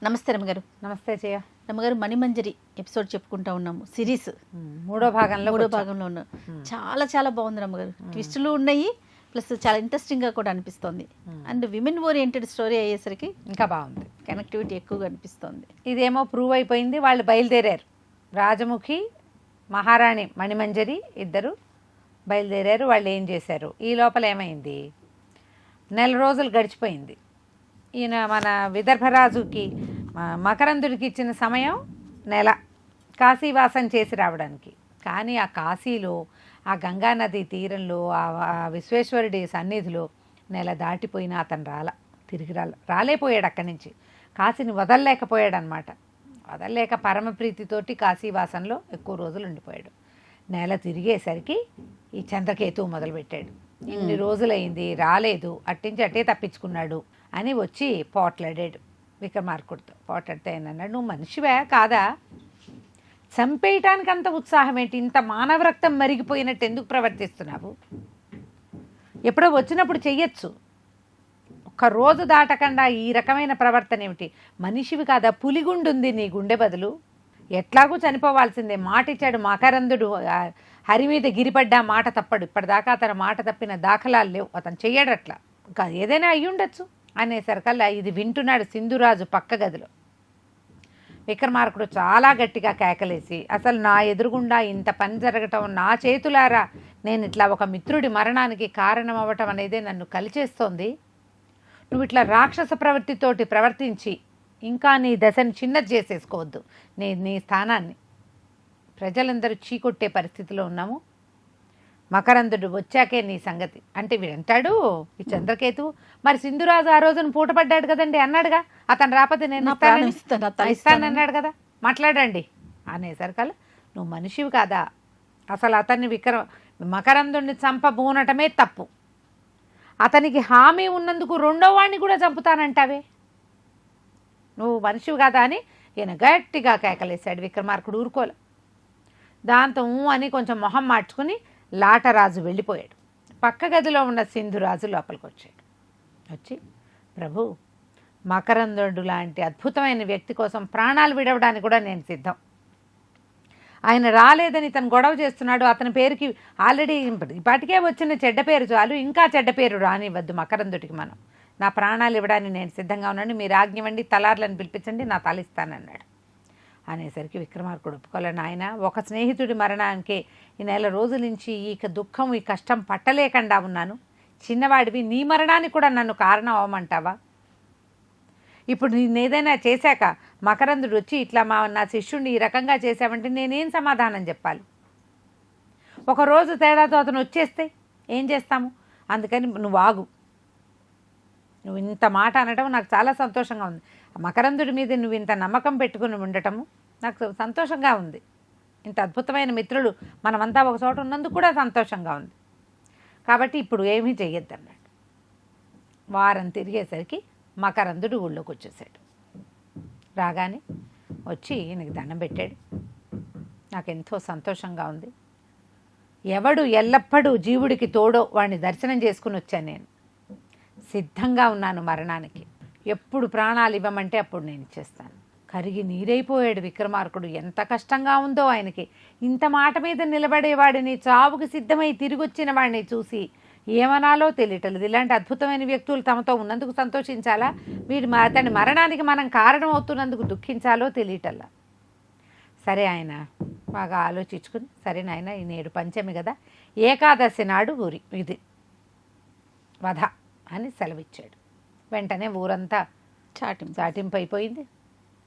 నమస్తే రమ్మగారు. నమస్తే జయ. రమ్మగారు, మణిమంజరి ఎపిసోడ్ చెప్పుకుంటా ఉన్నాము. సిరీస్ మూడో భాగంలో ఉన్నాం. చాలా చాలా బాగుంది రమ్మగారు. ట్విస్టులు ఉన్నాయి, ప్లస్ చాలా ఇంట్రెస్టింగ్గా కూడా అనిపిస్తోంది. అండ్ విమెన్ ఓరియంటెడ్ స్టోరీ అయ్యేసరికి ఇంకా బాగుంది, కనెక్టివిటీ ఎక్కువగా అనిపిస్తోంది. ఇదేమో ప్రూవ్ అయిపోయింది. వాళ్ళు బయలుదేరారు, రాజముఖి మహారాణి మణిమంజరి ఇద్దరు బయలుదేరారు. వాళ్ళు ఏం చేశారు, ఈ లోపల ఏమైంది, నెల రోజులు గడిచిపోయింది. ఈయన మన విదర్భరాజుకి మకరందుడికి ఇచ్చిన సమయం నెల కాశీవాసం చేసి రావడానికి. కానీ ఆ కాశీలో ఆ గంగానది తీరంలో ఆ విశ్వేశ్వరుడి సన్నిధిలో నెల దాటిపోయినా అతను తిరిగి రాలేపోయాడు. అక్కడి నుంచి కాశీని వదలలేకపోయాడు. వదలలేక పరమప్రీతితోటి కాశీవాసంలో ఎక్కువ రోజులు ఉండిపోయాడు. నెల తిరిగేసరికి ఈ చంద్రకేతువు మొదలుపెట్టాడు. ఇన్ని రోజులైంది రాలేదు, అట్టించి అట్టే తప్పించుకున్నాడు అని వచ్చి పోట్లాడాడు విక్రమార్కుడితో. పోట్లాడితే అన్నాడు, నువ్వు మనిషివే కాదా, చంపేయటానికి అంత ఉత్సాహం ఏంటి, ఇంత మానవ రక్తం మరిగిపోయినట్టు ఎందుకు ప్రవర్తిస్తున్నావు, ఎప్పుడో వచ్చినప్పుడు చెయ్యొచ్చు, ఒక్క రోజు దాటకుండా ఈ రకమైన ప్రవర్తన ఏమిటి, మనిషివి కాదా, పులిగుండుంది నీ గుండె బదులు, ఎట్లాగూ చనిపోవాల్సిందే. మాట ఇచ్చాడు మకరందుడు, హరి మీద గిరిపడ్డా మాట తప్పడు, ఇప్పటిదాకా అతను మాట తప్పిన దాఖలాలు లేవు, అతను చెయ్యడట్లా, ఇంకా ఏదైనా అయ్యి ఉండొచ్చు అనేసరికల్లా ఇది వింటున్నాడు సింధురాజు పక్క గదిలో. విక్రమార్కుడు చాలా గట్టిగా కేకలేసి, అసలు నా ఎదురుగుండా ఇంత పని జరగటం, నా చేతులారా నేను ఇట్లా ఒక మిత్రుడి మరణానికి కారణం అవ్వటం అనేదే నన్ను కలిచేస్తోంది. నువ్వు ఇట్లా రాక్షస ప్రవృత్తితోటి ప్రవర్తించి ఇంకా నీ దశని చిన్నది చేసేసుకోవద్దు. నీ స్థానాన్ని ప్రజలందరూ చీకొట్టే పరిస్థితిలో ఉన్నాము. మకరందుడు వచ్చాకే నీ సంగతి అంటే వింటాడు ఈ చంద్రకేతువు. మరి సింధురాజు ఆ రోజున పూటపడ్డాడు కదండి, అన్నాడుగా, అతను రాకపోతే నేను ఇస్తానన్నాడు కదా, మాట్లాడండి అనేసరికల్లా, నువ్వు మనిషివి కాదా, అసలు అతన్ని మకరందుడిని చంపబోనటమే తప్పు, అతనికి హామీ ఉన్నందుకు రెండో వాడిని కూడా చంపుతానంటావే, నువ్వు మనిషివి కాదా అని ఈయన గట్టిగా కేకలేశాడు. విక్రమార్కుడు ఊరుకోలే. దాంతో అని కొంచెం మొహం మార్చుకుని లాటరాజు వెళ్ళిపోయాడు. పక్క గదిలో ఉన్న సింధురాజు లోపలికి వచ్చాడు. వచ్చి, ప్రభు, మకరందుడు లాంటి అద్భుతమైన వ్యక్తి కోసం ప్రాణాలు విడవడానికి కూడా నేను సిద్ధం. ఆయన రాలేదని తను గొడవ చేస్తున్నాడు, అతని పేరుకి ఆల్రెడీ ఇప్పటికే వచ్చిన చెడ్డ పేరు చాలు, ఇంకా చెడ్డ పేరు రానివ్వద్దు మకరందుడికి, మనం నా ప్రాణాలు ఇవ్వడానికి నేను సిద్ధంగా ఉన్నాను, మీరు ఆజ్ఞవండి, తలార్లను పిలిపించండి, నా తలిస్తానన్నాడు. అనేసరికి విక్రమార్కుడు ఒప్పుకోలే, నాయన ఒక స్నేహితుడి మరణానికి ఈ నెల రోజుల నుంచి ఈ దుఃఖం ఈ కష్టం పట్టలేకుండా ఉన్నాను, చిన్నవాడివి నీ మరణానికి కూడా నన్ను కారణం అవ్వమంటావా, ఇప్పుడు నేను ఏదైనా చేశాక మకరందుడు వచ్చి ఇట్లా నా శిష్యుడిని ఈ రకంగా చేశావంటే నేనేం సమాధానం చెప్పాలి, ఒకరోజు తేడాతో అతను వచ్చేస్తే ఏం చేస్తాము, అందుకని నువ్వు ఆగు, నువ్వు ఇంత మాట అనటం నాకు చాలా సంతోషంగా ఉంది, మకరందుడి మీద నువ్వు ఇంత నమ్మకం పెట్టుకుని ఉండటము నాకు సంతోషంగా ఉంది, ఇంత అద్భుతమైన మిత్రులు మనమంతా ఒక చోట ఉన్నందుకు కూడా సంతోషంగా ఉంది, కాబట్టి ఇప్పుడు ఏమీ చెయ్యొద్దన్నాడు. వారం తిరిగేసరికి మకరందుడు ఊళ్ళోకి వచ్చేసాడు. రాగానే వచ్చి ఈయనకి దండం పెట్టాడు. నాకు ఎంతో సంతోషంగా ఉంది, ఎవడు ఎల్లప్పుడూ జీవుడికి తోడో వాడిని దర్శనం చేసుకుని వచ్చాను, నేను సిద్ధంగా ఉన్నాను మరణానికి, ఎప్పుడు ప్రాణాలు ఇవ్వమంటే అప్పుడు నేను ఇచ్చేస్తాను. కరిగి నీరైపోయాడు విక్రమార్కుడు. ఎంత కష్టంగా ఉందో ఆయనకి, ఇంత మాట మీద నిలబడేవాడిని, చావుకి సిద్ధమై తిరిగి వచ్చిన వాడిని చూసి ఏమనాలో తెలియటలేదు. ఇలాంటి అద్భుతమైన వ్యక్తులు తమతో ఉన్నందుకు సంతోషించాలా, అతని మరణానికి మనం కారణం అవుతున్నందుకు దుఃఖించాలో తెలియటల్లా. సరే ఆయన బాగా ఆలోచించుకుని, సరే నాయన ఈ నేడు పంచమి కదా, ఏకాదశి నాడు ఇది వధ అని సెలవిచ్చాడు. వెంటనే ఊరంతా చాటింపు అయిపోయింది.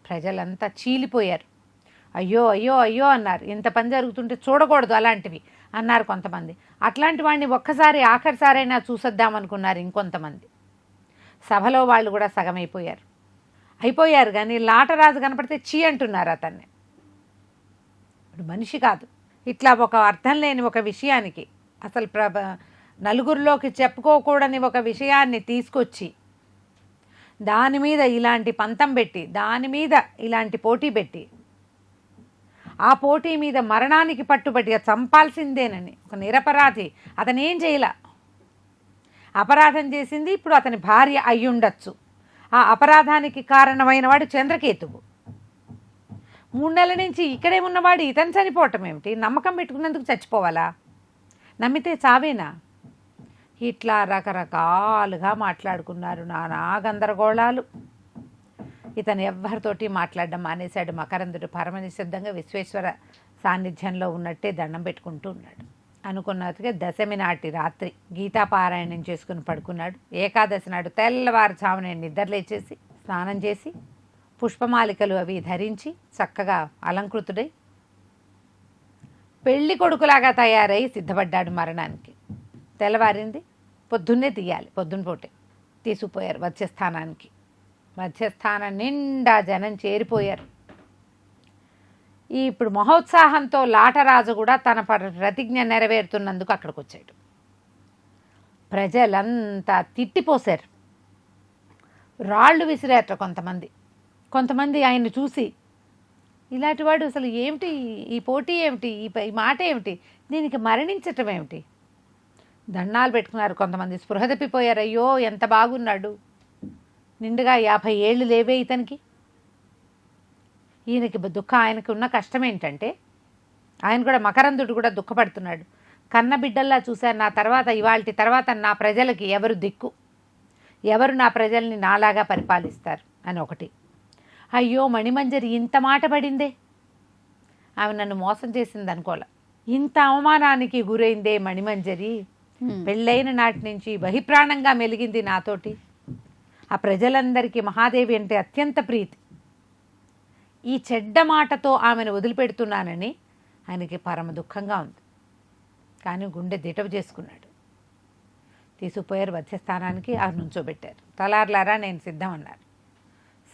ప్రజలంతా చీలిపోయారు. అయ్యో అయ్యో అయ్యో అన్నారు. ఇంత పని జరుగుతుంటే చూడకూడదు అలాంటివి అన్నారు కొంతమంది. అట్లాంటి వాడిని ఒక్కసారి ఆఖరిసారైనా చూసొద్దామనుకున్నారు ఇంకొంతమంది. సభలో వాళ్ళు కూడా సగం అయిపోయారు కానీ లాటరాజు కనపడితే చీ అంటున్నారు అతన్ని. ఇప్పుడు మనిషి కాదు, ఇట్లా ఒక అర్థం లేని ఒక విషయానికి, అసలు నలుగురిలోకి చెప్పుకోకూడని ఒక విషయాన్ని తీసుకొచ్చి దాని మీద ఇలాంటి పంతం పెట్టి, దాని మీద ఇలాంటి పోటీ పెట్టి, ఆ పోటీ మీద మరణానికి పట్టుబట్టి చంపాల్సిందేనని ఒక నిరపరాధి అతనేం చేయలా, అపరాధం చేసింది ఇప్పుడు అతని భార్య అయ్యుండొచ్చు. ఆ అపరాధానికి కారణమైన వాడు చంద్రకేతువు. 3 నెలల నుంచి ఇక్కడే ఉన్నవాడు ఇతను చనిపోవటం ఏమిటి? నమ్మకం పెట్టుకున్నందుకు చచ్చిపోవాలా? నమ్మితే చావేనా? ఇట్లా రకరకాలుగా మాట్లాడుకున్నారు, నానా గందరగోళాలు. ఇతను ఎవ్వరితోటి మాట్లాడడం మానేశాడు. మకరందుడు పరమ నిశ్శబ్దంగా విశ్వేశ్వర సాన్నిధ్యంలో ఉన్నట్టే దండం పెట్టుకుంటూ ఉన్నాడు. అనుకున్నట్టుగా దశమి నాటి రాత్రి గీతాపారాయణం చేసుకుని పడుకున్నాడు. ఏకాదశి నాడు తెల్లవారుజామున నిద్రలేచేసి స్నానం చేసి పుష్పమాలికలు అవి ధరించి చక్కగా అలంకృతుడై పెళ్లి కొడుకులాగా తయారై సిద్ధపడ్డాడు మరణానికి. తెల్లవారింది, పొద్దున్నే తీయాలి. పొద్దున్న పూటే తీసుకుపోయారు మధ్యస్థానానికి. మధ్యస్థానం నిండా జనం చేరిపోయారు. ఇప్పుడు మహోత్సాహంతో లాటరాజు కూడా తన ప్రతిజ్ఞ నెరవేరుతున్నందుకు అక్కడికి వచ్చాడు. ప్రజలంతా తిట్టిపోశారు, రాళ్ళు విసిరారట కొంతమంది ఆయన్ని చూసి, ఇలాంటి వాడు అసలు ఏమిటి, ఈ పోటీ ఏమిటి, ఈ మాట ఏమిటి, దీనికి మరణించటం ఏమిటి? దండాలు పెట్టుకున్నారు. కొంతమంది స్పృహ తప్పిపోయారు. అయ్యో ఎంత బాగున్నాడు, నిండుగా 50 ఏళ్ళు లేవే ఇతనికి. ఈయనకి దుఃఖం, ఆయనకి ఉన్న కష్టం ఏంటంటే ఆయన కూడా మకరందుడు కూడా దుఃఖపడుతున్నాడు. కన్న బిడ్డల్లా చూశాను, నా తర్వాత ఇవాళ తర్వాత నా ప్రజలకి ఎవరు దిక్కు, ఎవరు నా ప్రజల్ని నాలాగా పరిపాలిస్తారు అని ఒకటి. అయ్యో మణిమంజరి ఇంత మాట పడిందే, ఆమె నన్ను మోసం చేసింది అనుకోలే, ఇంత అవమానానికి గురైందే మణిమంజరి, పెళ్ళైన నాటి నుంచి బహిప్రాణంగా మెలిగింది నాతోటి. ఆ ప్రజలందరికీ మహాదేవి అంటే అత్యంత ప్రీతి. ఈ చెడ్డ మాటతో ఆమెను వదిలిపెడుతున్నానని ఆయనకి పరమ దుఃఖంగా ఉంది. కానీ గుండె దిటవు చేసుకున్నాడు. తీసుకుపోయారు మధ్యస్థానానికి, ఆ నుంచోబెట్టారు. తలార్లారా నేను సిద్ధం అన్నారు.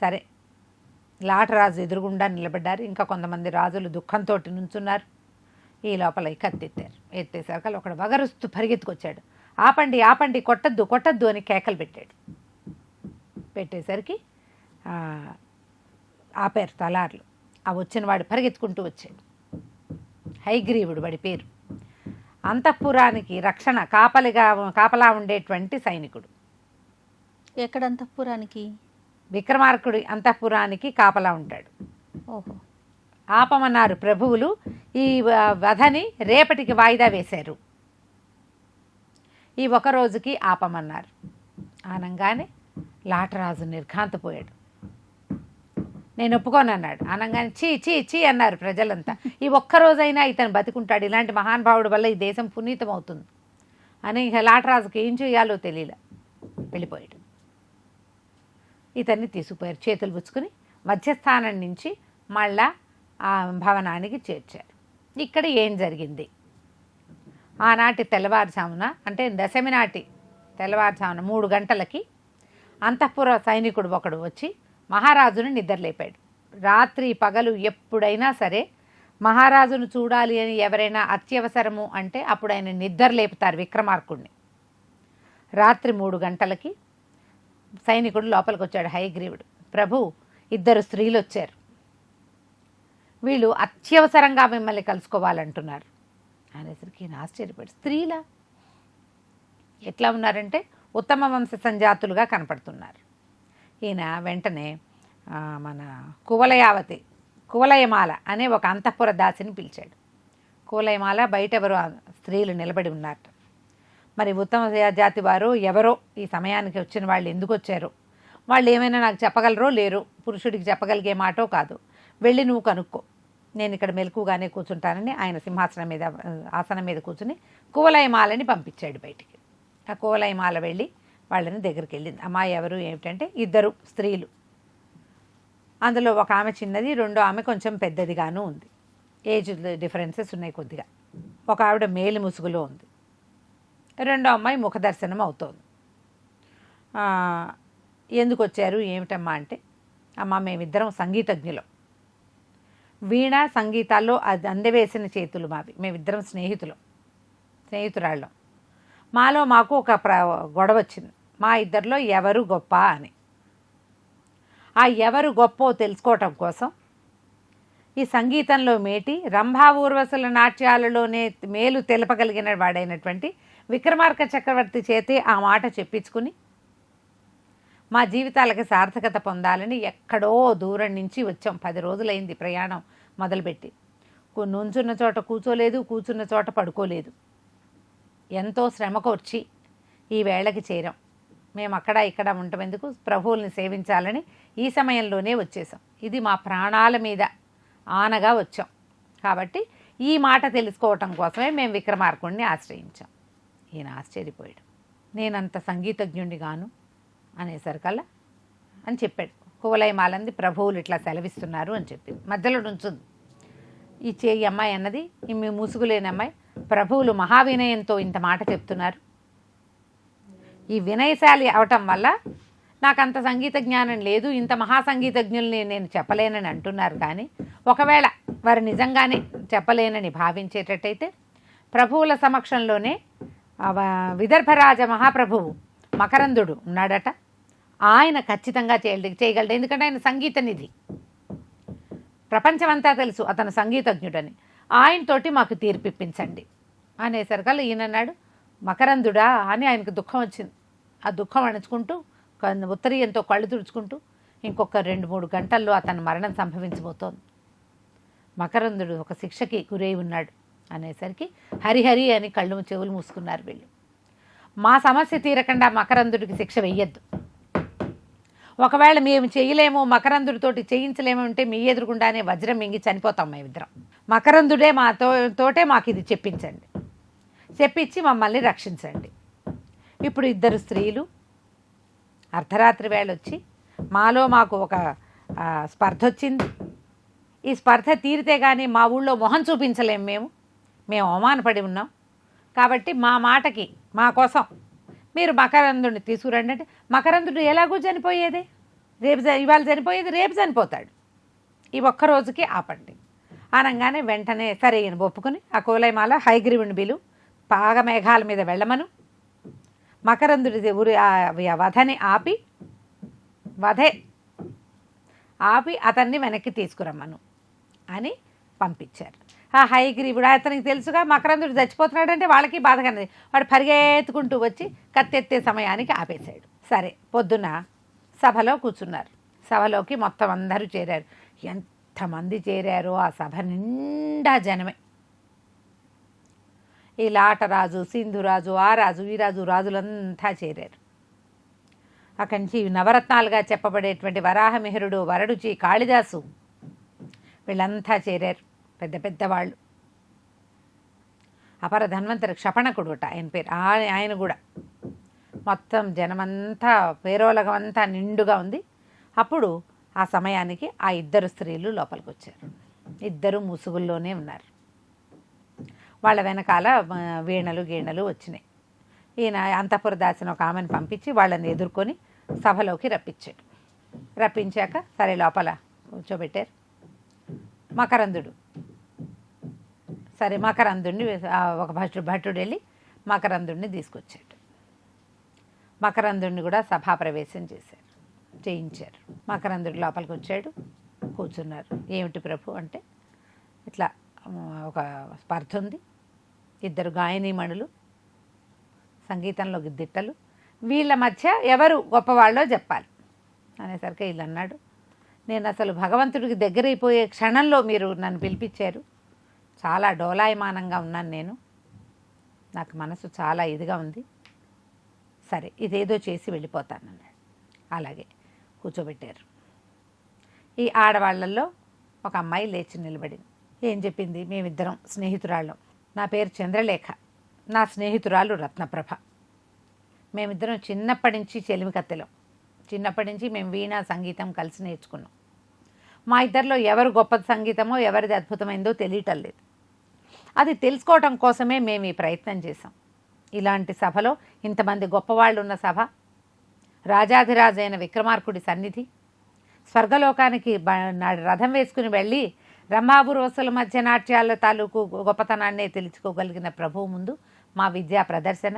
సరే, లాటరాజు ఎదురుగుండా నిలబడ్డారు. ఇంకా కొంతమంది రాజులు దుఃఖంతో నుంచున్నారు. ఈ లోపల కత్తెత్తారు. ఎత్తేసరికి ఒకడు వగరుస్తూ పరిగెత్తుకొచ్చాడు. ఆపండి ఆపండి, కొట్టద్దు కొట్టద్దు అని కేకలు పెట్టాడు. పెట్టేసరికి ఆపారు తలార్లు. ఆ వచ్చిన వాడు పరిగెత్తుకుంటూ వచ్చాడు. హైగ్రీవుడు వాడి పేరు. అంతఃపురానికి రక్షణ కాపలా ఉండేటువంటి సైనికుడు. ఎక్కడ అంతఃపురానికి? విక్రమార్కుడి అంతఃపురానికి కాపలా ఉంటాడు. ఓహో. ఆపమన్నారు ప్రభువులు. ఈ వధని రేపటికి వాయిదా వేశారు. ఈ ఒక రోజుకి ఆపమన్నారు. ఆనంగానే లాటరాజు నిర్ఘాంతపోయాడు. నేను ఒప్పుకోనన్నాడు. అనగానే చీ చీ చీ అన్నారు ప్రజలంతా. ఈ ఒక్కరోజైనా ఇతను బతికుంటాడు, ఇలాంటి మహానుభావుడి వల్ల ఈ దేశం పునీతం అవుతుంది అని ఇక లాటరాజుకి ఏం చేయాలో తెలియలే. వెళ్ళిపోయాడు. ఇతన్ని తీసుకుపోయారు. చేతులు పుచ్చుకొని మధ్యస్థానం నుంచి మళ్ళా ఆ భవనానికి చేర్చారు. ఇక్కడ ఏం జరిగింది? ఆనాటి తెల్లవారుజామున, అంటే దశమి నాటి తెల్లవారుజామున 3 గంటలకి అంతఃపుర సైనికుడు ఒకడు వచ్చి మహారాజును నిద్రలేపాడు. రాత్రి పగలు ఎప్పుడైనా సరే మహారాజును చూడాలి అని ఎవరైనా అత్యవసరము అంటే అప్పుడు ఆయన నిద్రలేపుతారు విక్రమార్కుడిని. రాత్రి 3 గంటలకి సైనికుడు లోపలికి వచ్చాడు. హయగ్రీవుడు, ప్రభు 2 స్త్రీలు వచ్చారు, వీళ్ళు అత్యవసరంగా మిమ్మల్ని కలుసుకోవాలంటున్నారు అనేసరికి ఈయన ఆశ్చర్యపడి, స్త్రీలా? ఎట్లా ఉన్నారంటే ఉత్తమ వంశ సంజాతులుగా కనపడుతున్నారు. ఈయన వెంటనే మన కువలయమాల అనే ఒక అంతఃపుర దాసిని పిలిచాడు. కువలయమాల బయట ఎవరో స్త్రీలు నిలబడి ఉన్నారట. మరి ఉత్తమ జాతి వారు ఎవరో ఈ సమయానికి వచ్చిన వాళ్ళు ఎందుకు వచ్చారో, వాళ్ళు ఏమైనా నాకు చెప్పగలరో లేరో, పురుషుడికి చెప్పగలిగే మాటో కాదు, వెళ్ళి నువ్వు కనుక్కో, నేను ఇక్కడ మెలకుగానే కూర్చుంటానని ఆయన సింహాసనం మీద ఆసనం మీద కూర్చుని కువలయమాలని పంపించాడు బయటికి. ఆ కువలయమాల వెళ్ళి వాళ్ళని దగ్గరికి వెళ్ళింది. అమ్మాయి ఎవరు ఏమిటంటే 2 స్త్రీలు. అందులో ఒక ఆమె చిన్నది, రెండో ఆమె కొంచెం పెద్దదిగాను ఉంది. ఏజ్ డిఫరెన్సెస్ ఉన్నాయి కొద్దిగా. ఒక ఆవిడ మేలు ముసుగులో ఉంది, రెండో అమ్మాయి ముఖదర్శనం అవుతోంది. ఎందుకు వచ్చారు ఏమిటమ్మా అంటే, అమ్మ మేమిద్దరం సంగీతజ్ఞులం, వీణ సంగీతాల్లో అది అందవేసిన చేతులు మావి, మేమిద్దరం స్నేహితురాళ్ళం. మాలో మాకు ఒక గొడవ వచ్చింది, మా ఇద్దరిలో ఎవరు గొప్ప అని. ఆ ఎవరు గొప్పో తెలుసుకోవటం కోసం ఈ సంగీతంలో మేటి రంభా ఊర్వశుల నాట్యాలలోనే మేలు తెలపగలిగిన వాడైనటువంటి విక్రమార్క చక్రవర్తి చేతే ఆ మాట చెప్పించుకుని మా జీవితాలకి సార్థకత పొందాలని ఎక్కడో దూరం నుంచి వచ్చాం. 10 రోజులైంది ప్రయాణం మొదలుపెట్టి. నుంచున్న చోట కూర్చోలేదు, కూర్చున్న చోట పడుకోలేదు. ఎంతో శ్రమకొచ్చి ఈ వేళకి చేరాం. మేము అక్కడ ఇక్కడ ఉండటం ఎందుకు, ప్రభువుల్ని సేవించాలని ఈ సమయంలోనే వచ్చేసాం. ఇది మా ప్రాణాల మీద ఆనగా వచ్చాం. కాబట్టి ఈ మాట తెలుసుకోవటం కోసమే మేము విక్రమార్కుడిని ఆశ్రయించాం. ఈయన ఆశ్చర్యపోయాడు. నేనంత సంగీతజ్ఞుడిని గాను అనేసరికల్లా అని చెప్పాడు. కువలయమాలంది ప్రభువులు ఇట్లా సెలవిస్తున్నారు అని చెప్పింది. మధ్యలో నుంచుంది. ఈ చేయి అమ్మాయి అన్నది, మీ ముసుగులేని అమ్మాయి, ప్రభువులు మహావినయంతో ఇంత మాట చెప్తున్నారు. ఈ వినయశాలి అవటం వల్ల నాకు అంత సంగీత జ్ఞానం లేదు, ఇంత మహాసంగీతజ్ఞుల్ని నేను చెప్పలేనని అంటున్నారు. కానీ ఒకవేళ వారు నిజంగానే చెప్పలేనని భావించేటట్టయితే ప్రభువుల సమక్షంలోనే విదర్భరాజ మహాప్రభువు మకరందుడు ఉన్నాడట. ఆయన ఖచ్చితంగా చేయగలడు. ఎందుకంటే ఆయన సంగీత నిధి, ప్రపంచమంతా తెలుసు అతను సంగీతజ్ఞుడని. ఆయనతోటి మాకు తీర్పిప్పించండి అనేసరికల్లా ఈయన అన్నాడు, మకరందుడా అని ఆయనకు దుఃఖం వచ్చింది. ఆ దుఃఖం అణుచుకుంటూ ఉత్తరీయంతో కళ్ళు తుడుచుకుంటూ ఇంకొక 2-3 గంటల్లో అతను మరణం సంభవించబోతోంది. మకరందుడు ఒక శిక్షకి గురై ఉన్నాడు అనేసరికి హరిహరి అని కళ్ళు చెవులు మూసుకున్నారు వీళ్ళు. మా సమస్య తీరకుండా మకరందుడికి శిక్ష వెయ్యొద్దు. ఒకవేళ మేము చేయలేము, మకరందుడితోటి చేయించలేము అంటే మీ ఎదురుగుండానే వజ్రం మింగి చనిపోతాం మేమిద్దరం. మకరందుడే తోటే మాకు ఇది చెప్పించండి, చెప్పించి మమ్మల్ని రక్షించండి. ఇప్పుడు 2 స్త్రీలు అర్ధరాత్రి వేళ వచ్చి మాలో మాకు ఒక స్పర్ధ వచ్చింది. ఈ స్పర్ధ తీరితే కానీ మా ఊళ్ళో మొహం చూపించలేము, మేము అవమానపడి ఉన్నాం. కాబట్టి మా మాటకి మా కోసం మీరు మకరందుడిని తీసుకురండి అంటే, మకరందుడు ఎలాగూ చనిపోయేదే, ఇవాళ చనిపోయేది రేపు చనిపోతాడు, ఈ ఒక్కరోజుకి ఆపండి అనగానే వెంటనే సరే ఈయన ఒప్పుకొని ఆ కోలైమాల హైగ్రీవుని బిలు పాగమేఘాల మీద వెళ్ళమను, మకరందుడి వధని ఆపి అతన్ని వెనక్కి తీసుకురమ్మను అని పంపించారు. ఆ హైగ్రీవుడు అతనికి తెలుసుగా మకరందుడు చచ్చిపోతున్నాడంటే వాళ్ళకి బాధ కన్నది. వాడు పరిగెత్తుకుంటూ వచ్చి కత్తెత్తే సమయానికి ఆపేశాడు. సరే పొద్దున సభలో కూర్చున్నారు. సభలోకి మొత్తం అందరూ చేరారు. ఎంతమంది చేరారో ఆ సభ నిండా జనమే. ఈ లాటరాజు, సింధురాజు, ఆ రాజు, ఈ రాజు, రాజులంతా చేరారు. అక్కడి నుంచి నవరత్నాలుగా చెప్పబడేటువంటి వరాహమిహిరుడు, వరడుచి, కాళిదాసు వీళ్ళంతా చేరారు. పెద్ద పెద్దవాళ్ళు. అపర ధన్వంతరి క్షపణకుడుట ఆయన పేరు. ఆయన కూడా మొత్తం జనమంతా పేరోలగమంతా నిండుగా ఉంది. అప్పుడు ఆ సమయానికి ఆ 2 స్త్రీలు లోపలికి వచ్చారు. 2 ముసుగుల్లోనే ఉన్నారు. వాళ్ళ వెనకాల వీణలు గీణలు వచ్చినాయి. ఈయన అంతఃపురదాసిన ఒక ఆమెను పంపించి వాళ్ళని ఎదుర్కొని సభలోకి రప్పించాడు. రప్పించాక సరే లోపల కూర్చోబెట్టారు. మకరందుడు సరే మకరందుడిని ఒక భటుడు వెళ్ళి మకరందుడిని తీసుకొచ్చాడు. మకరందుడిని కూడా సభాప్రవేశం చేయించారు. మకరందుడు లోపలికి వచ్చాడు, కూర్చున్నారు. ఏమిటి ప్రభు అంటే, ఇట్లా ఒక స్పర్ధ ఉంది, 2 గాయనీమణులు, సంగీతంలో దిట్టలు, వీళ్ళ మధ్య ఎవరు గొప్పవాళ్ళో చెప్పాలి అనేసరికి వీళ్ళు అన్నాడు, నేను అసలు భగవంతుడికి దగ్గరైపోయే క్షణంలో మీరు నన్ను పిలిపించారు. చాలా డోలాయమానంగా ఉన్నాను నేను, నాకు మనసు చాలా ఇదిగా ఉంది. సరే ఇదేదో చేసి వెళ్ళిపోతానన్నాడు. అలాగే కూర్చోబెట్టారు. ఈ ఆడవాళ్ళల్లో ఒక అమ్మాయి లేచి నిలబడింది. ఏం చెప్పింది, మేమిద్దరం స్నేహితురాళ్ళం, నా పేరు చంద్రలేఖ, నా స్నేహితురాలు రత్నప్రభ, మేమిద్దరం చిన్నప్పటి నుంచి చెలిమికత్తెలం. చిన్నప్పటి నుంచి మేము వీణా సంగీతం కలిసి నేర్చుకున్నాం. మా ఇద్దరిలో ఎవరు గొప్ప సంగీతమో ఎవరిది అద్భుతమైందో తెలియటం లేదు. అది తెలుసుకోవటం కోసమే మేము ఈ ప్రయత్నం చేసాం. ఇలాంటి సభలో ఇంతమంది గొప్పవాళ్ళు ఉన్న సభ, రాజాధిరాజైన విక్రమార్కుడి సన్నిధి, స్వర్గలోకానికి రథం వేసుకుని వెళ్ళి బ్రహ్మాబురోసుల మధ్య నాట్యాల తాలూకు గొప్పతనాన్నే తెలుసుకోగలిగిన ప్రభువు ముందు మా విద్యా ప్రదర్శన,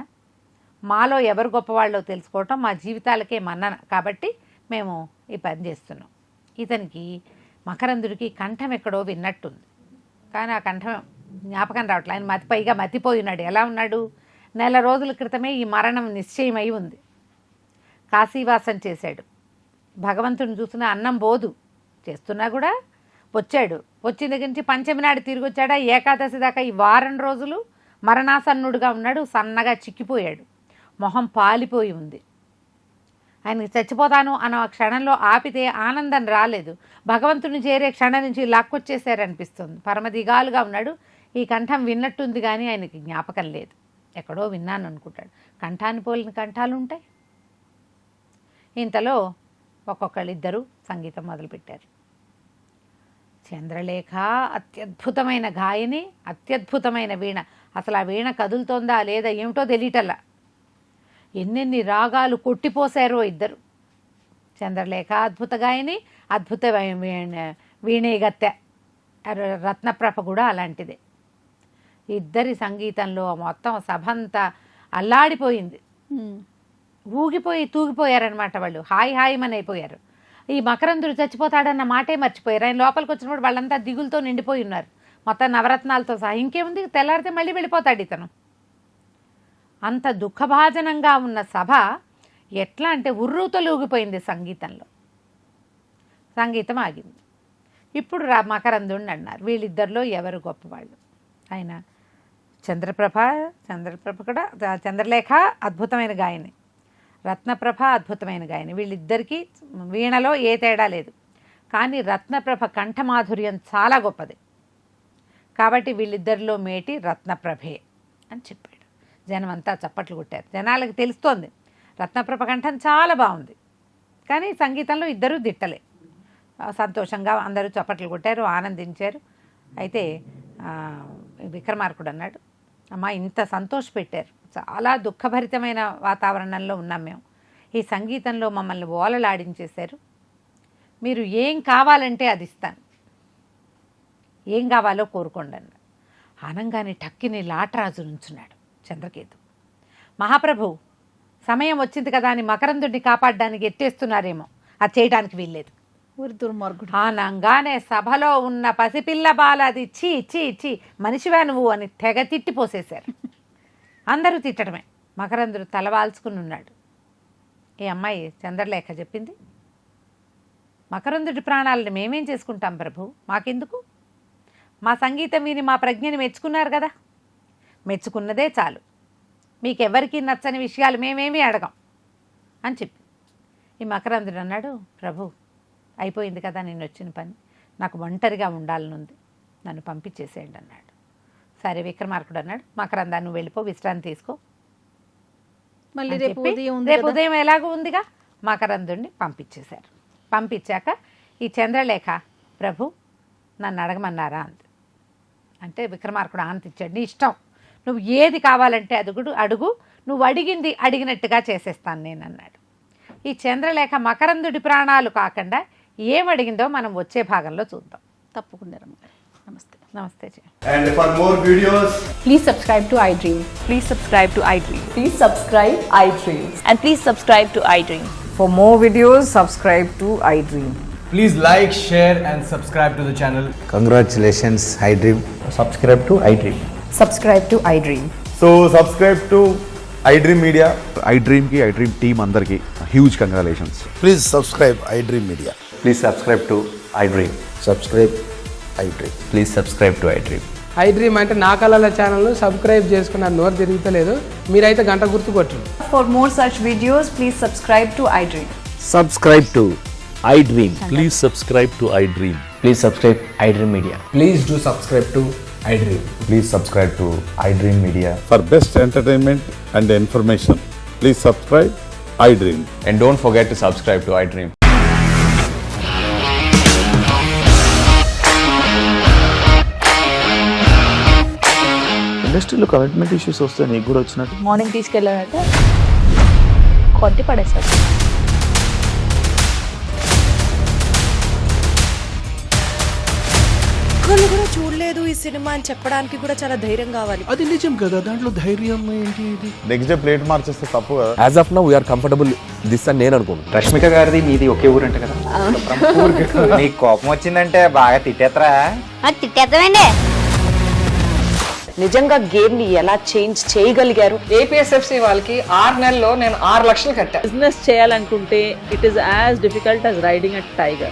మాలో ఎవరు గొప్పవాళ్ళో తెలుసుకోవటం మా జీవితాలకే మన్నన. కాబట్టి మేము ఈ పని చేస్తున్నాం. ఇతనికి మకరందుడికి కంఠం ఎక్కడో విన్నట్టుంది, కానీ ఆ కంఠం జ్ఞాపకం రావట్లేదు. ఆయన పైగా మతిపోయినాడు. ఎలా ఉన్నాడు, నెల రోజుల క్రితమే ఈ మరణం నిశ్చయమై ఉంది. కాశీవాసం చేశాడు. భగవంతుని చూసిన అన్నం పోదు, చేస్తున్నా కూడా వచ్చాడు. వచ్చిన దగ్గర నుంచి పంచమి నాడు తిరిగి వచ్చాడా, ఏకాదశి దాకా ఈ వారం రోజులు మరణాసన్నుడుగా ఉన్నాడు. సన్నగా చిక్కిపోయాడు, మొహం పాలిపోయి ఉంది. ఆయనకి చచ్చిపోతాను అన్న క్షణంలో ఆపితే ఆనందం రాలేదు. భగవంతుని చేరే క్షణం నుంచి లాక్కొచ్చేసారనిపిస్తుంది. పరమదిగాలుగా ఉన్నాడు. ఈ కంఠం విన్నట్టుంది కానీ ఆయనకి జ్ఞాపకం లేదు. ఎక్కడో విన్నాను అనుకుంటాడు. కంఠాన్ని పోలిన కంఠాలు ఉంటాయి. ఇంతలో ఒక్కొక్కళ్ళిద్దరూ సంగీతం మొదలుపెట్టారు. చంద్రలేఖ అత్యద్భుతమైన గాయని, అత్యద్భుతమైన వీణ. అసలు ఆ వీణ కదులుతోందా లేదా ఏమిటో తెలియటల్లా. ఎన్నెన్ని రాగాలు కొట్టిపోసారో ఇద్దరు. చంద్రలేఖ అద్భుత గాయని, అద్భుత వీణేగత్తె రత్నప్రభ కూడా అలాంటిదే. ఇద్దరి సంగీతంలో మొత్తం సభంతా అల్లాడిపోయింది. ఊగిపోయి తూగిపోయారనమాట వాళ్ళు. హాయి హాయిమని అయిపోయారు. ఈ మకరందుడు చచ్చిపోతాడన్న మాటే మర్చిపోయారు. ఆయన లోపలికి వచ్చినప్పుడు వాళ్ళంతా దిగులతో నిండిపోయి ఉన్నారు, మొత్తం నవరత్నాలతో సహా. ఇంకేముంది, తెల్లారితే మళ్ళీ వెళ్ళిపోతాడు ఇతను. అంత దుఃఖభాజనంగా ఉన్న సభ ఎట్లా అంటే ఉర్రూతలు ఊగిపోయింది సంగీతంలో. సంగీతం ఆగింది. ఇప్పుడు మకరందుడిని అన్నారు. వీళ్ళిద్దరిలో ఎవరు గొప్పవాళ్ళు? ఆయన చంద్రప్రభ కూడా, చంద్రలేఖ అద్భుతమైన గాయని, రత్నప్రభ అద్భుతమైన గాయని. వీళ్ళిద్దరికీ వీణలో ఏ తేడా లేదు. కానీ రత్నప్రభ కంఠమాధుర్యం చాలా గొప్పది. కాబట్టి వీళ్ళిద్దరిలో మేటి రత్నప్రభే అని చెప్పాడు. జనం అంతా చప్పట్లు కొట్టారు. జనాలకు తెలుస్తోంది రత్నప్రభ కంఠం చాలా బాగుంది. కానీ సంగీతంలో ఇద్దరూ దిట్టలే. సంతోషంగా అందరూ చప్పట్లు కొట్టారు, ఆనందించారు. అయితే విక్రమార్కుడు అన్నాడు, అమ్మా ఇంత సంతోషపెట్టారు, చాలా దుఃఖభరితమైన వాతావరణంలో ఉన్నాం మేము. ఈ సంగీతంలో మమ్మల్ని ఓలలాడించేశారు. మీరు ఏం కావాలంటే అది ఇస్తాను, ఏం కావాలో కోరుకోండి అన్నాడు. ఆనంగానే టక్కిని లాటరాజు నుంచున్నాడు చంద్రకేతు. మహాప్రభు, సమయం వచ్చింది కదా అని మకరందుడిని కాపాడడానికి ఎత్తేస్తున్నారేమో, అది చేయడానికి వీల్లేదు. ఊరి దుర్మార్గుడు. ఆనంగానే సభలో ఉన్న పసిపిల్ల బాల అది చీ చీ చీ మనిషివా నువ్వు అని తెగ తిట్టిపోసేశారు. అందరూ తిట్టడమే. మకరందుడు తలవాల్చుకుని ఉన్నాడు. ఈ అమ్మాయి చంద్రలేఖ చెప్పింది, మకరందుడి ప్రాణాలను మేమేం చేసుకుంటాం ప్రభు, మాకెందుకు? మా సంగీతం విని మా ప్రజ్ఞని మెచ్చుకున్నారు కదా, మెచ్చుకున్నదే చాలు, మీకెవ్వరికీ నచ్చని విషయాలు మేమేమీ అడగం అని చెప్పి. ఈ మకరందుడు అన్నాడు, ప్రభు అయిపోయింది కదా నేను వచ్చిన పని, నాకు ఒంటరిగా ఉండాలనుంది, నన్ను పంపించేసేయండి అన్నాడు. సరే విక్రమార్కుడు అన్నాడు, మకరందా నువ్వు వెళ్ళిపో, విశ్రాంతి తీసుకో, మళ్ళీ రేపు ఉదయం ఎలాగో ఉందిగా. మకరందుడిని పంపించేశారు. పంపించాక ఈ చంద్రలేఖ, ప్రభు నన్ను అడగమన్నారా అంది. అంటే విక్రమార్కుడు ఆనందించాడు, నీ ఇష్టం, నువ్వు ఏది కావాలంటే అడుగు, నువ్వు అడిగింది అడిగినట్టుగా చేసేస్తాను నేను అన్నాడు. ఈ చంద్రలేఖ మకరందుడి ప్రాణాలు కాకుండా ఏమడిగిందో మనం వచ్చే భాగంలో చూద్దాం. తప్పకుండా. నమస్తే. నమస్తే. And for more videos, Please subscribe to iDream. Please subscribe to iDream. Please subscribe iDream. And please subscribe to iDream. For more videos, subscribe to iDream. please like, share and subscribe to the channel. Congratulations, iDream. Subscribe to iDream. Subscribe to iDream. So subscribe to iDream Media. iDream ki iDream team andarki huge congratulations. Please subscribe iDream Media. Please subscribe to iDream. Subscribe iDream. Please subscribe to iDream. iDream అంటే నా కళల channel subscribe చేసుకున్న నోరు తిరుగుతలేదు, మీరైతే గంట గుర్తు కొట్టండి. For more such videos, please subscribe to iDream. Subscribe to iDream. Please subscribe to iDream. Please subscribe iDream Media. Please do subscribe to iDream. Please subscribe to iDream Media. For best entertainment and information, please subscribe iDream. And don't forget to subscribe to iDream. ఇండస్ట్రీలో commitment issues వస్తే నీకు కూడా వచ్చినట్టు morning తీసుకెళ్ళాలంటే కొట్టి పడేస్తారు. ఒక్కళ్ళు కూడా చూడలేదు ఈ సినిమా అని చెప్పడానికి కూడా చాలా ధైర్యం కావాలి. అది నిజం కదా, దాంట్లో ధైర్యం ఏంటి? నెక్స్ట్ డే ప్లేట్ మార్చేస్తే తప్పు కదా. As of now we are comfortable this అని నేను అనుకుంటున్నాను. రష్మిక గారిది మీది ఒకే ఊరంట కదా. నీకు కోపం వచ్చిందంటే బాగా తిట్టేత్తరా? తిట్టేద్దామండి. నిజంగా గేమ్ ని ఎలా చేంజ్ చేయగలిగారు? ఏపీఎస్ఎఫ్సి వాళ్ళకి 6 నెలల్లో నేను 6 లక్షలు కట్టా. బిజినెస్ చేయాలనుకుంటే it is as difficult as riding a tiger.